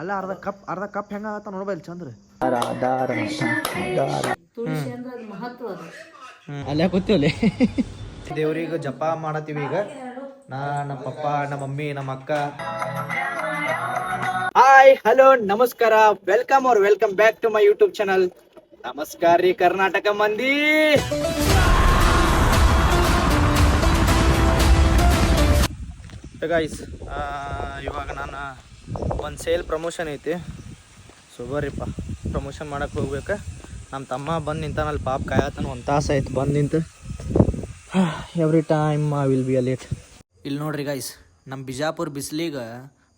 ಅಲ್ಲ ಅರ್ಧ ಕಪ್ ಹೆಂಗಾಗತ್ತ ನೋಡ್ಬೈಲ್ ಚಂದ್ರ ತುಳಸಿ ಅಂದ್ರೆ ಅದು ಮಹತ್ವ ಅದು. ಅಲ್ಲೇ ಕೂತೀವಲ್ಲಿ ದೇವ್ರಿಗೆ ಜಪ ಮಾಡತ್ತೀವಿ ಈಗ. ನಮ್ಮ ಪಪ್ಪ, ನಮ್ಮ ಮಮ್ಮಿ, ನಮ್ಮ ಅಕ್ಕ. ಹಾಯ್, ಹಲೋ, ನಮಸ್ಕಾರ, welcome back to my YouTube channel. ನಮಸ್ಕಾರ ರೀ ಕರ್ನಾಟಕ ಮಂದಿ. ಗೈಸ್, ಇವಾಗ ನಾನು ಒಂದು ಸೇಲ್ ಪ್ರಮೋಷನ್ ಐತಿ. ಸೊ ಬರ್ರಿಪ್ಪ, ಪ್ರಮೋಷನ್ ಮಾಡಕ್ಕೆ ಹೋಗ್ಬೇಕು. ನಮ್ಮ ತಮ್ಮ ಬಂದು ನಿಂತಾನಲ್ಲಿ, ಪಾಪ ಕಾಯತಾನ, ಒಂದು ತಾಸು ಆಯ್ತು ಬಂದು ನಿಂತು. Every time I will be a late. ಇಲ್ಲಿ ನೋಡ್ರಿ ಗೈಸ್, ನಮ್ಮ ಬಿಜಾಪುರ ಬಿಸಿಲಿಗೆ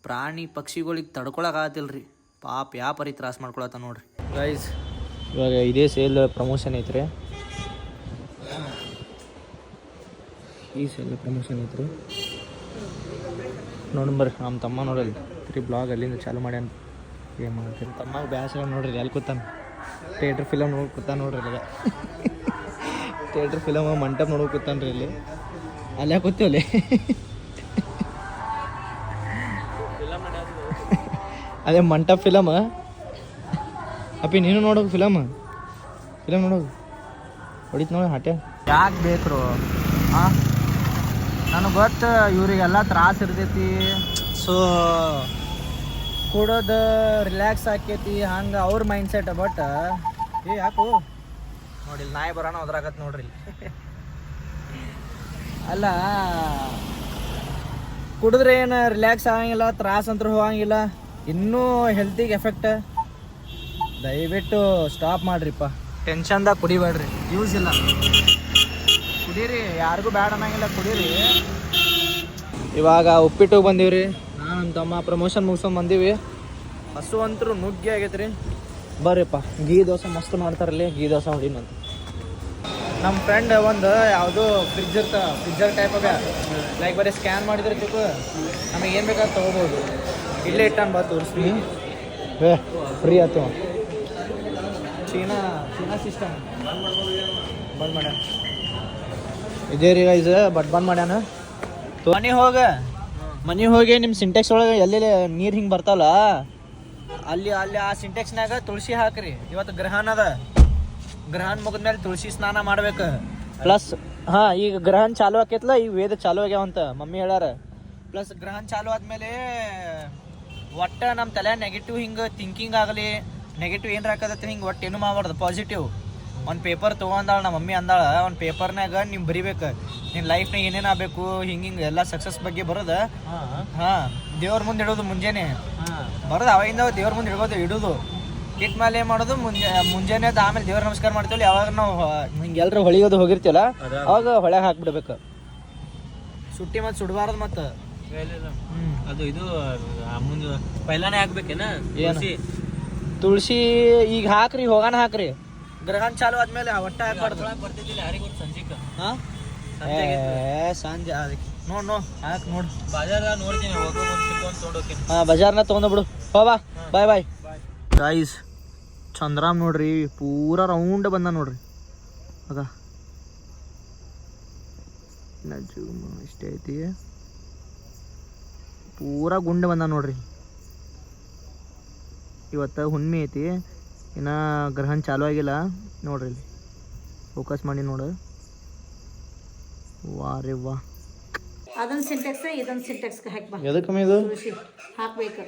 ಪ್ರಾಣಿ ಪಕ್ಷಿಗಳಿಗೆ ತಡ್ಕೊಳಕ್ಕಾಗತ್ತಿಲ್ರಿ. ಪಾಪ ಯಾವ ಪರಿ ತ್ರಾಸ ಮಾಡ್ಕೊಳತ್ತ ನೋಡ್ರಿ ಗೈಸ್. ಇವಾಗ ಇದೇ ಸೇಲ್ ಪ್ರಮೋಷನ್ ಐತ್ರಿ. ಈ ಸೇಲ್ ಪ್ರಮೋಷನ್ ಐತ್ರಿ. ನೋಡಿ ಬರ್ರಿ, ನಮ್ಮ ತಮ್ಮ ನೋಡಲ್ಲಿ ಬ್ಲಾಗ್ ಅಲ್ಲಿಂದ ಚಾಲು ಮಾಡ್ಯಾನ. ಏನು ಮಾಡ್ತೀರಿ ತಮ್ಮಗೆ ಬ್ಯಾಸ ನೋಡ್ರಿ, ಅಲ್ಲಿ ಕೂತಾನ. ಥಿಯೇಟ್ರ್ ಫಿಲಮ್ ನೋಡಿ ಕೂತಾನ ನೋಡ್ರಿ ಅಲ್ಲ. ಥಿಯೇಟ್ರ್ ಫಿಲಮ್ ಮಂಟಪ ನೋಡೋ ಕೂತಾನ್ರಿ ಇಲ್ಲಿ. ಅಲ್ಲೇ ಕೂತೀವಲ್ಲಿ. ಅದೇ ಮಂಟಪ ಫಿಲಮ್. ಅಪ್ಪಿ ನೀನು ನೋಡೋದು ಫಿಲಮ್ ನೋಡೋದು ಹೊಡಿತು ನೋಡಿ ಹಟ್ಟೆ. ಯಾಕೆ ಬೇಕ್ರು? ಹಾಂ, ನನಗೆ ಗೊತ್ತು ಇವರಿಗೆಲ್ಲ ತ್ರಾಸ ಇರ್ತೈತಿ. ಸೊ ಕೊಡೋದು ರಿಲ್ಯಾಕ್ಸ್ ಆಕೈತಿ, ಹಂಗೆ ಅವ್ರ ಮೈಂಡ್ ಸೆಟ್. ಬಟ್ ಯಾಕು ನೋಡಿ, ನಾಯಿ ಬರೋಣ ಅದ್ರಾಗತ್ತೆ ನೋಡ್ರಿ. ಅಲ್ಲ, ಕುಡಿದ್ರೆ ಏನು ರಿಲ್ಯಾಕ್ಸ್ ಆಗಂಗಿಲ್ಲ, ತ್ರಾಸ ಅಂತೂ ಹೋಗಂಗಿಲ್ಲ, ಇನ್ನೂ ಹೆಲ್ತಿಗೆ ಎಫೆಕ್ಟ್. ದಯವಿಟ್ಟು ಸ್ಟಾಪ್ ಮಾಡ್ರಿಪ್ಪ. ಟೆನ್ಷನ್ದಾಗ ಕುಡಿಬೇಡ್ರಿ, ಯೂಸ್ ಇಲ್ಲ. ಕುಡೀರಿ, ಯಾರಿಗೂ ಬ್ಯಾಡ ಅನ್ನಂಗಿಲ್ಲ, ಕುಡೀರಿ. ಇವಾಗ ಉಪ್ಪಿಟ್ಟಿಗೆ ಬಂದೀವ್ರಿ. ನಾನು ನಮ್ಮ ತಮ್ಮ ಪ್ರಮೋಷನ್ ಮುಗಿಸ್ಕೊಂಡು ಬಂದೀವಿ. ಹಸು ಅಂತರೂ ನುಗ್ಗಿ ಆಗೈತೆ ರೀ. ಬರ್ರಿಪ್ಪ, ಗೀ ದೋಸೆ ಮಸ್ತ್ ಮಾಡ್ತಾರಲ್ಲಿ. ಗೀ ದೋಸೆ ಹೊಡಿನಂತ. ನಮ್ಮ ಫ್ರೆಂಡ್ ಒಂದು ಯಾವುದೋ ಫ್ರಿಜ್ಜರ್ ಟೈಪ್ ಅದ. ಲೈಕ್ ಬರೀ ಸ್ಕ್ಯಾನ್ ಮಾಡಿದ್ರೆ ತಿಳ್ಕೊ ನಮಗೆ ಏನು ಬೇಕಾದ್ರೆ ತೊಗೋಬೋದು. ಇಲ್ಲೇ ಇಟ್ಟಾನ ಬಾ ತೋರಿಸ್ತೀವಿ. ಫ್ರೀ ಆಯ್ತು. ಚೀನಾ ಸಿಸ್ಟಮ್ ಬಂದ್ ಮಾಡ್ಯಾನ. ಇದೇ ರೀ ಗೈಸ್, ಬಂದ್ ಮಾಡ್ಯಾನ. ಮನೆ ಹೋಗಿ ನಿಮ್ಮ ಸಿಂಟೆಕ್ಸ್ ಒಳಗೆ ಎಲ್ಲೆಲ್ಲಿ ನೀರು ಹಿಂಗೆ ಬರ್ತಾವಲ್ಲ, ಅಲ್ಲಿ ಆ ಸಿಂಟೆಕ್ಸ್ನಾಗ ತುಳಸಿ ಹಾಕ್ರಿ. ಇವತ್ತು ಗ್ರಹಣ ಅದ. ಗ್ರಹಣ ಮುಗಿದ್ಮೇಲೆ ತುಳಸಿ ಸ್ನಾನ ಮಾಡ್ಬೇಕು. ಪ್ಲಸ್ ಈಗ ಗ್ರಹಣ ಚಾಲು ಆಕೈತ್ಲ, ಈಗ ವೇದ ಚಾಲು ಆಗ್ಯಾವಂತ ಮಮ್ಮಿ ಹೇಳ್ಯಾರ. ಪ್ಲಸ್ ಗ್ರಹಣ ಚಾಲು ಆದ್ಮೇಲೆ ಒಟ್ಟು ನಮ್ಮ ತಲೆ ನೆಗೆಟಿವ್ ಹಿಂಗೆ ಥಿಂಕಿಂಗ್ ಆಗಲಿ, ನೆಗೆಟಿವ್ ಏನ್ರ ಹಾಕದತ್ತಿ ಹಿಂಗೆ ಒಟ್ಟು ಏನು ಮಾಡಬಾರ್ದು. ಪಾಸಿಟಿವ್ ಒಂದು ಪೇಪರ್ ತೊಗೊಂಡಾಳ ನಮ್ಮ ಮಮ್ಮಿ ಅಂದಾಳ. ಒಂದು ಪೇಪರ್ನಾಗ ನೀವು ಬರಿಬೇಕು ನಿನ್ನ ಲೈಫ್ನಾಗ ಏನೇನು ಆಗಬೇಕು, ಹಿಂಗೆ ಎಲ್ಲ ಸಕ್ಸಸ್ ಬಗ್ಗೆ ಬರೋದು. ದೇವ್ರ ಮುಂದೆ ಇಡೋದು ಮುಂಜಾನೆ ಬರೋದು. ಅವಾಗಿಂದ ದೇವ್ರ ಮುಂದೆ ಇಡೋದು. ಇಟ್ ಮೇಲೆ ಏನು ಮಾಡೋದು, ಮುಂಜಾನೆ ಆಮೇಲೆ ದೇವ್ರ ನಮಸ್ಕಾರ ಮಾಡ್ತೀವಲ್ಲ. ಯಾವಾಗ ನಾವು ಹಿಂಗೆ ಎಲ್ಲರೂ ಹೊಳಿಯೋದು ಹೋಗಿರ್ತೀವಲ್ಲ, ಅವಾಗ ಹೊಳೆಗೆ ಹಾಕ್ಬಿಡ್ಬೇಕು. ಸುಟ್ಟಿ ಮತ್ತು ಸುಡಬಾರ್ದು. ಮತ್ತು ಅದು ಇದು ಮುಂದೆ ಪೈಲಾನೆ ಹಾಕ್ಬೇಕೇನ ತುಳಸಿ ಈಗ ಹಾಕ್ರಿ, ಹೋಗಾನ ಹಾಕ್ರಿ. ಗ್ರಹಣ ಚಾಲು ಆದ್ಮೇಲೆ ಒಟ್ಟ ಹಾಕ್ಬಾರ್ದು. ಬರ್ತಿದ್ದಿಲ್ಲ ಯಾರಿಗೂ ಸಂಜಿಕ ಸಂಜೆ ಅದಕ್ಕೆ ಹಾಕ್ ನೋಡಿ. ಬಜಾರ ನೋಡ್ತೀನಿ, ಹೋಗೋ ಮುಂಚೆ ಬಜಾರ್ನ ತೊಗೊಂಡ್ಬಿಡು. ಬಾ ಬಾಯ್ ಗೈಸ್. ಚಂದ್ರಾಮ್ ನೋಡ್ರಿ, ಪೂರಾ ರೌಂಡ್ ಬಂದ ನೋಡ್ರಿ. ಅದ ಇಷ್ಟೇ ಐತಿ, ಪೂರಾ ಗುಂಡೆ ಬಂದ ನೋಡ್ರಿ. ಇವತ್ತು ಹುಣ್ಣಿಮೆ ಐತಿ, ಇನ್ನು ಗ್ರಹಣ ಚಾಲು ಆಗಿಲ್ಲ ನೋಡ್ರಿ. ಇಲ್ಲಿ ಫೋಕಸ್ ಮಾಡಿ ನೋಡು. ವಾ ರೇ ವಾ. ಅದೊಂದು ಸಿಂಟೆಕ್ಸ್, ಇದೊಂದು ಸಿಂಟೆಕ್ಸ್ಗೆ ಹಾಕಿ ಎದಕ್ಕೆ ಇದು ತುಳಸಿ ಹಾಕ್ಬೇಕು.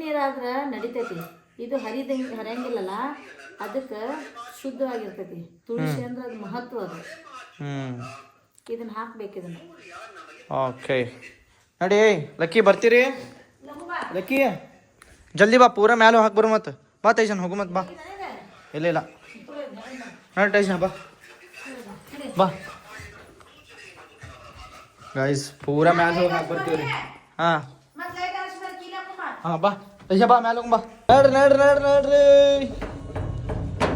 ನೀರಾದ್ರೆ ನಡಿತೈತಿ. ಇದು ಹರಿಯಂಗಿಲ್ಲಲ್ಲ, ಅದಕ್ಕೆ ಶುದ್ಧವಾಗಿರ್ತೈತಿ. ತುಳಸಿ ಅಂದ್ರೆ ಅದು ಮಹತ್ವ ಅದು. ಇದನ್ನ ಹಾಕ್ಬೇಕು. ಇದನ್ನ ಓಕೆ ನಡಿ. ಲಕ್ಕಿ ಬರ್ತೀರಿ? ಲಕ್ಕಿ ಜಲ್ದಿ ಬಾ, ಪೂರಾ ಮ್ಯಾಲೆ ಹಾಕ್ಬರು. ಮತ್ತೆ ಬಾ ತೈಸನ್, ಹೋಗು ಮತ್ತೆ ಬಾ. ಇಲ್ಲ ನೋಡಿ ಟೈಸನ್, ಬಾ ಗೈಸ್. ಪೂರಾ ಮ್ಯಾಲೆ ಹೋಗಿ ಹಾಕಿ ಬರ್ತೀವಿ ರೀ. ಬಾ ತೈಸ, ಬಾ ಮ್ಯಾಲೆ ಹೋಗಿ ಬಾ.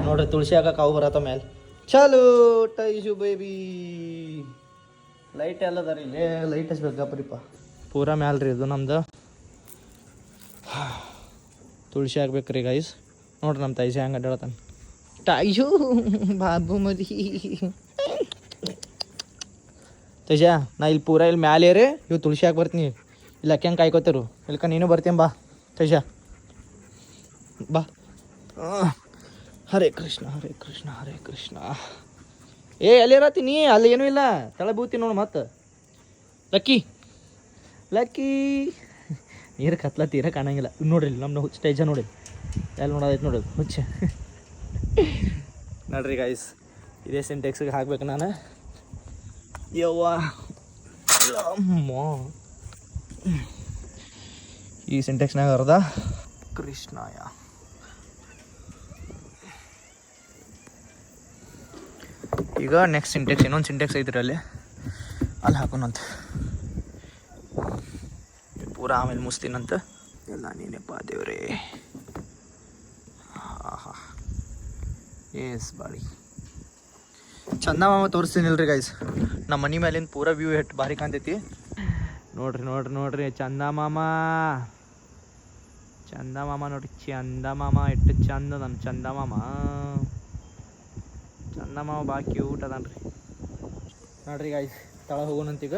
ನೋಡ್ರಿ ತುಳಸಿ ಹಾಕಕ್ಕೆ ಅವು ಬರತ್ತ ಮ್ಯಾಲೆ. ಚಲೋ ಟೈಸು ಬೇಬಿ. ಲೈಟ್ ಎಲ್ಲ ಅದ ರೀ ಇಲ್ಲಿ, ಲೈಟ್ ಹಚ್ಬೇಕಪ್ಪ. ಪೂರಾ ಮ್ಯಾಲೆ ರೀ ಇದು ನಮ್ದು. ತುಳಸಿ ಹಾಕ್ಬೇಕ್ರಿ ಗೈಸ್. ನೋಡ್ರಿ ನಮ್ಮ ತೈಸಿ ಹೆಂಗೆ ಅಡ್ಡಾಡತಾನ. ಟೈಸು ಬಾಬು ಮದಿ ತೈಸ, ನಾ ಇಲ್ಲಿ ಪೂರಾ ಇಲ್ಲಿ ಮ್ಯಾಲೆ ರೀ. ಇವು ತುಳಸಿ ಹಾಕಿ ಬರ್ತೀನಿ. ಇಲ್ಲಿ ಅಕ್ಕಿ ಹಂಗೆ ಕಾಯ್ಕೋತಿರು. ಇಲ್ಕ ನೀನು ಬರ್ತೀನಿ ಬಾ ತೈಸ. ಬಾ ಹರೇ ಕೃಷ್ಣ ಹರೇ ಕೃಷ್ಣ ಹರೇ ಕೃಷ್ಣ. ಏ ಅಲ್ಲಿ ಇರತ್ತೀನಿ, ಅಲ್ಲಿ ಏನೂ ಇಲ್ಲ, ತಳ ಬೂತೀನಿ ನೋಡು ಮತ್ತೆ. ಲಕ್ಕಿ ಲಕ್ಕಿ ನೀರು ಕತ್ಲ ತೀರ ಕಾಣಂಗಿಲ್ಲ. ನೋಡ್ರಿ ನಮ್ಮ ಹುಚ್ಚ ಸ್ಟೇಜ ನೋಡಿ, ಎಲ್ಲಿ ನೋಡೋದೈತೆ ನೋಡಿ ಹುಚ್ಚ. ನೋಡ್ರಿ ಗೈಸ್, ಇದೇ ಸಿಂಟೆಕ್ಸಿಗೆ ಹಾಕ್ಬೇಕು ನಾನು. ಯವ್ವ ಅಮ್ಮ, ಈ ಸಿಂಟೆಕ್ಸ್ನಾಗ ಅರ್ಧ ಕೃಷ್ಣಾಯ. ಈಗ ನೆಕ್ಸ್ಟ್ ಸಿಂಟೆಕ್ಸ್, ಇನ್ನೊಂದು ಸಿಂಟೆಕ್ಸ್ ಐತ್ರಿ ಅಲ್ಲಿ ಹಾಕೋಣಂತ. ಪೂರ ಆಮೇಲೆ ಮುಸ್ತೀನಂತ. ಎಲ್ಲ ನೀನೆಪ್ಪ ದೇವ್ರೇ. ಹಾ ಎಸ್ ಬಾಳಿ ಚಂದ ಮಾಮ ತೋರಿಸ್ತೀನಿಲ್ರಿ ಗೈಸ್. ನಮ್ಮ ಮನೆ ಮೇಲಿಂದ ಪೂರ ವ್ಯೂ ಎಷ್ಟು ಭಾರಿ ಕಾಣ್ತೈತಿ ನೋಡ್ರಿ. ನೋಡ್ರಿ ನೋಡ್ರಿ ಚಂದ ಮಾಮ, ಚಂದ ಮಾಮ ನೋಡ್ರಿ, ಚಂದ ಮಾಮ ಎಷ್ಟು ಚಂದ ಅದ ಚಂದ ಮಾಮ. ಚಂದ ಮಾಮ ಭಾಳ ಕ್ಯೂಟ್ ಅದನ್ರಿ. ನೋಡ್ರಿ ಗೈಸ್, ತಳ ಹೋಗೋಣಂತೀಗ.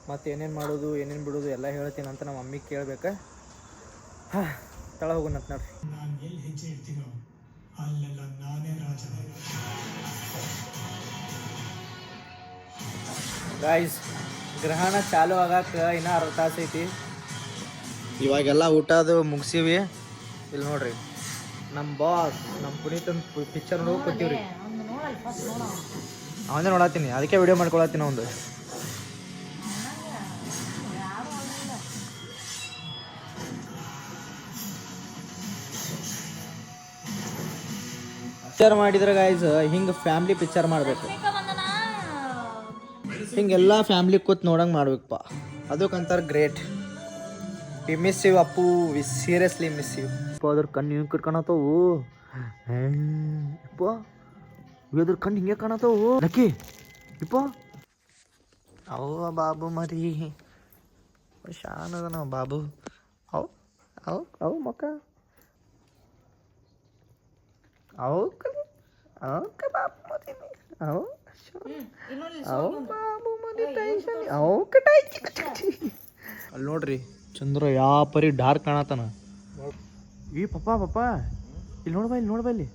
ಮತ್ತು ಏನೇನು ಮಾಡೋದು ಏನೇನು ಬಿಡೋದು ಎಲ್ಲ ಹೇಳ್ತೀನಿ ಅಂತ ನಮ್ಮ ಮಮ್ಮಿಗೆ ಕೇಳ್ಬೇಕು. ಹಾಂ, ತಳ ಹೋಗೋಣಂತ ನೋಡ್ರಿ. ನಾನು ಎಲ್ಲಿ ಹೆಜ್ಜೆ ಇಡ್ತೀನೋ ಅಲ್ಲೆಲ್ಲ ನಾನೇ ರಾಜ. ಗೈಸ್, ಗ್ರಹಣ ಚಾಲು ಆಗಕ್ಕೆ ಇನ್ನೂ ಅರ್ಧ ತಾಸು ಐತಿ. ಇವಾಗೆಲ್ಲ ಊಟದು ಮುಗಿಸಿವಿ. ಇಲ್ಲಿ ನೋಡ್ರಿ ನಮ್ಮ ಬಾಸ್, ನಮ್ಮ ಪುನೀತನ ಪಿಕ್ಚರ್ ನೋಡೋಕೆ ಕೊಟ್ಟಿವ್ರಿ. ಅವನೇ ನೋಡತ್ತೀನಿ, ಅದಕ್ಕೆ ವಿಡಿಯೋ ಮಾಡ್ಕೊಳತ್ತೀನಿ ಒಂದು. ಪಿಕ್ಚರ್ ಮಾಡಿದ್ರೆ ಗೈಸ್ ಹಿಂಗೆ ಫ್ಯಾಮ್ಲಿ ಪಿಕ್ಚರ್ ಮಾಡಬೇಕು. ಹಿಂಗೆಲ್ಲ ಫ್ಯಾಮ್ಲಿ ಕೂತ್ ನೋಡಂಗೆ ಮಾಡ್ಬೇಕಪ್ಪ, ಅದಕ್ಕಂತಾರೆ great. We miss you Appu, we seriously miss you. ಅದ್ರ ಕಣ್ಣು ಹಿಂಗೆ ಕಾಣತ್ತವು. ಇಪ್ಪ ಅದ್ರ ಕಣ್ಣು ಹಿಂಗೆ ಕಾಣತ್ತವು. ನಕ್ಕಿ ಇಪ್ಪ ಅವ ಬಾಬು ಮರಿ ಶಾನ್ ಅದ ನಾವು ಬಾಬು. ಅವು ಅವು ಅವು ಮಕ್ಕ ಅವು ಅವಕ್ಕೆ ಬಾಬು ಮರಿ ಅವು ಅವು ಬಾಬು ಮರಿ ಟೈಸನ್ ಅವಕ್ಕೆ ಅಲ್ಲಿ ನೋಡ್ರಿ ಚಂದ್ರ ಯಾವ ಪರಿ ಡಾರ್ಕ್ ಕಾಣತಾನ. ಈ ಪಪ್ಪ ಪಪ್ಪ ಇಲ್ಲಿ ನೋಡ್ಬಾ, ಇಲ್ಲಿ ನೋಡ್ಬಾ, ಇಲ್ಲಿ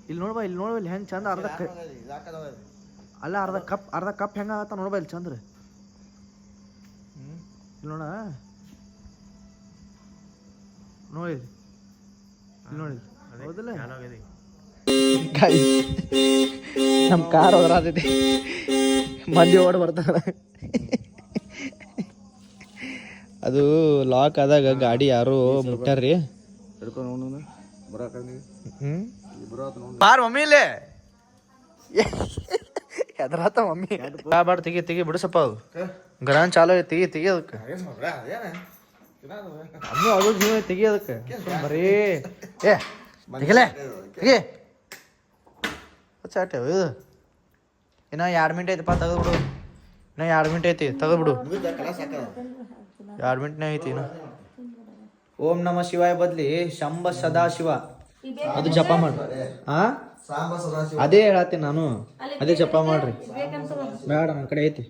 ಇಲ್ಲಿ ನೋಡ್ಬಾ, ಇಲ್ಲಿ ನೋಡ್ಬಾ, ಇಲ್ಲಿ ಹೆಂಗೆ ಚಂದ ಅರ್ಧ ಅಲ್ಲ ಅರ್ಧ ಕಪ್ ಹೆಂಗೆ ಆಗತ್ತ ನೋಡ್ಬಾ ಇಲ್ಲಿ ಚಂದ್ರ. ಇಲ್ಲಿ ನೋಡ ನೋಡಿ, ಇಲ್ಲಿ ನೋಡಿ, ಹೌದಲ್ಲ ನಮ್ಮ ಕಾರ್ ಹೋದ್ರತೈತಿ, ಮಂದಿ ಓಡ್ ಬರ್ತಾರ. ಅದು ಲಾಕ್ ಆದಾಗ ಗಾಡಿ ಯಾರು ಮುಟ್ಟಾರ್ರಿ. ಬಾರ್ ಮಮ್ಮಿ ಇಲ್ಲೇ ಎದ್ರಾತ ಮಮ್ಮಿ. ಬಾಡ್ ತೆಗಿ ತೆಗಿ ಬಿಡಿಸಪ್ಪ, ಅದು ಗ್ರಾನ್ ಚಾಲೋ ತೆಗಿ ತೆಗಿ ಅದಕ್ಕೆ. ಅಮ್ಮಿ ಅದು ಜೀವ ತೆಗಿ ಅದಕ್ಕೆ ಬರೀ ಏ ತೆಗಿಲೆ ತೆಗಿ ಚಾಟ. ಇದು ಇನ್ನ 2 ಮಿನಿಟ್ ಐತಪ್ಪ, ತೆಗೆದ್ಬಿಡು. ಇನ್ನ 2 ಮಿನಿಟ್ ಐತಿ, ತೆಗೆದ್ಬಿಡು. 2 ಮಿನಿಟ್ನೇ ಐತಿ ಇನ್ನು. ಓಂ ನಮ ಶಿವಾಯ ಬದ್ಲಿ ಶಂಭ ಸದಾಶಿವ ಅದು ಜಪ ಮಾಡ್ರಿ. ಅದೇ ಹೇಳತ್ತೀನಿ ನಾನು, ಅದೇ ಜಪ ಮಾಡ್ರಿ. ಬೇಡ, ನನ್ನ ಕಡೆ ಐತಿ.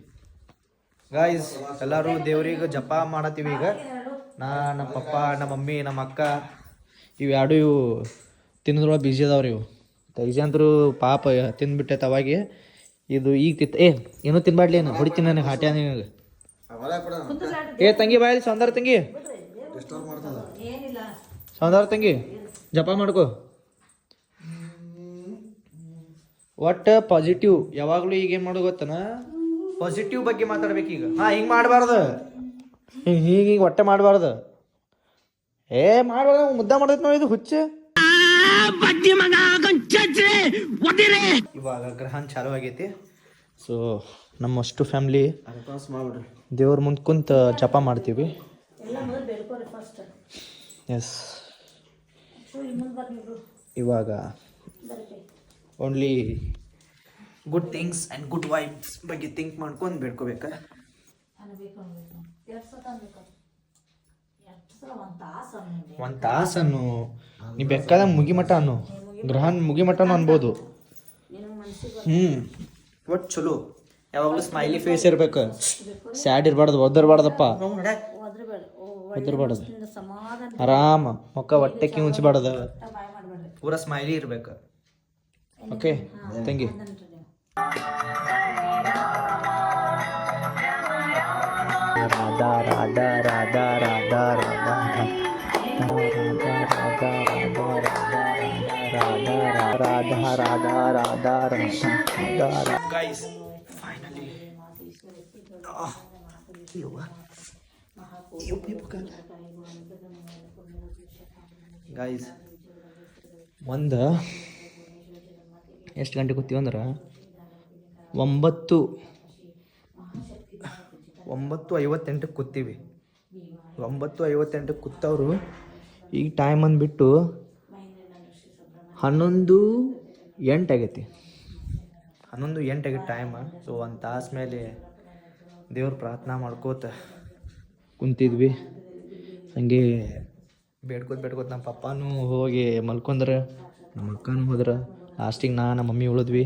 ಗಾಯ್ಸ್ ಎಲ್ಲರೂ ದೇವ್ರಿಗೆ ಜಪ ಮಾಡತ್ತೀವಿ ಈಗ. ನಮ್ಮ ಪಪ್ಪ, ನಮ್ಮ ಮಮ್ಮಿ, ನಮ್ಮ ಅಕ್ಕ ಇವು ಎರಡು ಇವು ತಿನ್ನೋದ್ರೊಳಗೆ ಬಿಜಿ ಅದಾವ್ರಿ. ಇವು ತೆಗ್ಜಂದ್ರು ಪಾಪ ತಿಂದ್ಬಿಟ್ಟೈತೆ ಅವಾಗೆ. ಇದು ಈಗ ಏನೂ ತಿನ್ಬಾಡ್ಲಿ, ಏನು ಹೊಡಿತೀನಿ ನನಗೆ ಹಾಟ್ಯ ನಿನಗೆ. ಏ ತಂಗಿ ಬಾಯಲ್ಲಿ ಸೌಂದರ್ಯ ತಂಗಿ, ಸೌಂದರ್ಯ ತಂಗಿ ಜಪ ಮಾಡ್ಕೋ. ಒಟ್ಟು ಪಾಸಿಟಿವ್ ಯಾವಾಗಲೂ ಈಗ ಏನು ಮಾಡೋದು ಗೊತ್ತನ, ಪಾಸಿಟಿವ್ ಬಗ್ಗೆ ಮಾತಾಡ್ಬೇಕು ಈಗ. ಹಾಂ, ಹಿಂಗೆ ಮಾಡಬಾರ್ದು, ಹೀಗೆ ಹೊಟ್ಟೆ ಮಾಡಬಾರ್ದು. ಮಾಡಬಾರ್ದು, ಮುದ್ದ ಮಾಡೈತೆ ನೋಡಿ ಇದು ಹುಚ್ಚ. ಇವಾಗ ಗ್ರಹಣ ಚಾಲು ಆಗೈತಿ. ಸೊ ನಮ್ಮಷ್ಟು ಫ್ಯಾಮ್ಲಿ ದೇವ್ರ ಮುಂದೆ ಕುಂತ ಜಪ ಮಾಡ್ತೀವಿ. ಎಸ್, ಇವಾಗ only good things and good vibes ಬಗ್ಗೆ ಥಿಂಕ್ ಮಾಡ್ಕೊಂಡು ಬೇಡ್ಕೋಬೇಕ. ಒಂದು ತಾಸನ್ನು ನೀ ಬೇಕಾದ ಮುಗಿಮಠ ಅನ್ನು, ಗ್ರಹಣ ಮುಗಿಮಠನು ಅನ್ಬೋದು. ಒಟ್ಟು ಚಲೋ, ಯಾವಾಗಲೂ ಸ್ಮೈಲಿ ಫೇಸ್ ಇರ್ಬೇಕು, ಸ್ಯಾಡ್ ಇರಬಾರ್ದು, ಒದರ್ಬಾರ್ದಪ್ಪ. ಹೆದರ್ಬೇಡ ಹೆದರ್ಬಾರ್ದು. ಸಮಾಧಾನ ಆರಾಮ ಮೊಕ್ಕ ಹೊಟ್ಟೆ ಕಿಂಚಿಬಾರ್ದು, ಬಾಯ್ ಮಾಡ್ಬೇಡ್ರಿ ಪೂರ ಸ್ಮೈಲಿ ಇರ್ಬೇಕು. Okay thank you. Radha Radha Radha Radha Radha Radha Radha Radha. Guys finally guys ಒಂದು ಎಷ್ಟು ಗಂಟೆ ಕೂತೀವಿ ಅಂದ್ರೆ 9:58 ಕೂತೀವಿ. 9:58 ಕೂತವ್ರು ಈಗ ಟೈಮ್ ಅಂದ್ಬಿಟ್ಟು 11:08 ಆಗೈತಿ. 11:08 ಆಗೈತಿ ಟೈಮ್. ಸೊ ಒಂದು ತಾಸು ಮೇಲೆ ದೇವ್ರ ಪ್ರಾರ್ಥನಾ ಮಾಡ್ಕೋತ ಕುಂತಿದ್ವಿ. ಹಂಗೆ ಬೇಡ್ಕೋತ ನಮ್ಮ ಪಪ್ಪಾನು ಹೋಗಿ ಮಲ್ಕೊಂಡ್ರೆ, ನಮ್ಮ ಅಕ್ಕನೂ ಹೋದ್ರೆ, ಲಾಸ್ಟಿಗೆ ನಮ್ಮ ಮಮ್ಮಿ ಉಳಿದ್ವಿ.